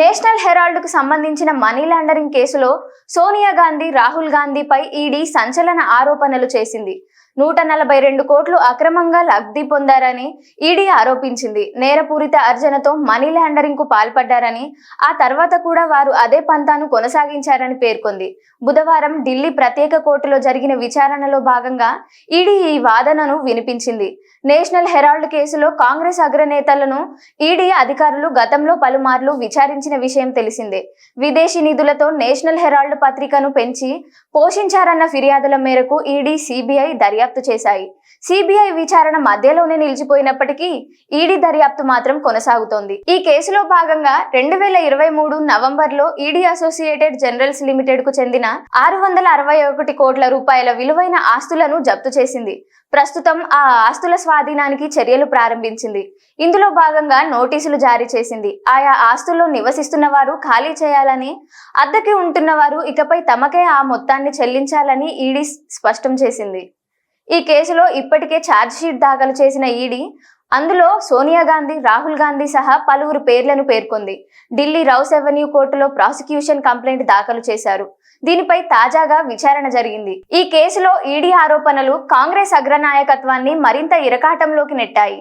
National Herald కు సంబంధించిన money laundering కేసులో సోనియా గాంధీ, రాహుల్ గాంధీపై ఈడీ సంచలన ఆరోపణలు చేసింది. 142 కోట్లు అక్రమంగా లబ్ధి పొందారని ఈడీ ఆరోపించింది. నేరపూరిత అర్జనతో మనీ లాండరింగ్ కు పాల్పడ్డారని, ఆ తర్వాత కూడా వారు అదే పంతాను కొనసాగించారని పేర్కొంది. బుధవారం ఢిల్లీ ప్రత్యేక కోర్టులో జరిగిన విచారణలో భాగంగా ఈడీ ఈ వాదనను వినిపించింది. నేషనల్ హెరాల్డ్ కేసులో కాంగ్రెస్ అగ్రనేతలను ఈడీ అధికారులు గతంలో పలుమార్లు విచారించిన విషయం తెలిసిందే. విదేశీ నిధులతో నేషనల్ హెరాల్డ్ పత్రికను పెంచి పోషించారన్న ఫిర్యాదుల మేరకు ఈడీ, సిబిఐ దర్యాప్తు చేశాయి. సిబిఐ విచారణ మధ్యలోనే నిలిచిపోయినప్పటికీ ఈడీ దర్యాప్తు మాత్రం కొనసాగుతోంది. ఈ కేసులో భాగంగా 2023 నవంబర్లో ఈడీ అసోసియేటెడ్ జనరల్స్ లిమిటెడ్ కు చెందిన 661 కోట్ల రూపాయల విలువైన ఆస్తులను జప్తు చేసింది. ప్రస్తుతం ఆ ఆస్తుల స్వాధీనానికి చర్యలు ప్రారంభించింది. ఇందులో భాగంగా నోటీసులు జారీ చేసింది. ఆయా ఆస్తుల్లో నివసిస్తున్న వారు ఖాళీ చేయాలని, అద్దెకి ఉంటున్న వారు ఇకపై తమకే ఆ మొత్తాన్ని చెల్లించాలని ఈడీ స్పష్టం చేసింది. ఈ కేసులో ఇప్పటికే ఛార్జ్షీట్ దాఖలు చేసిన ఈడీ అందులో సోనియా గాంధీ, రాహుల్ గాంధీ సహా పలువురు పేర్లను పేర్కొంది. ఢిల్లీ రౌస్ అవెన్యూ కోర్టులో ప్రాసిక్యూషన్ కంప్లైంట్ దాఖలు చేశారు. దీనిపై తాజాగా విచారణ జరిగింది. ఈ కేసులో ఈడీ ఆరోపణలు కాంగ్రెస్ అగ్రనాయకత్వాన్ని మరింత ఇరకాటంలోకి నెట్టాయి.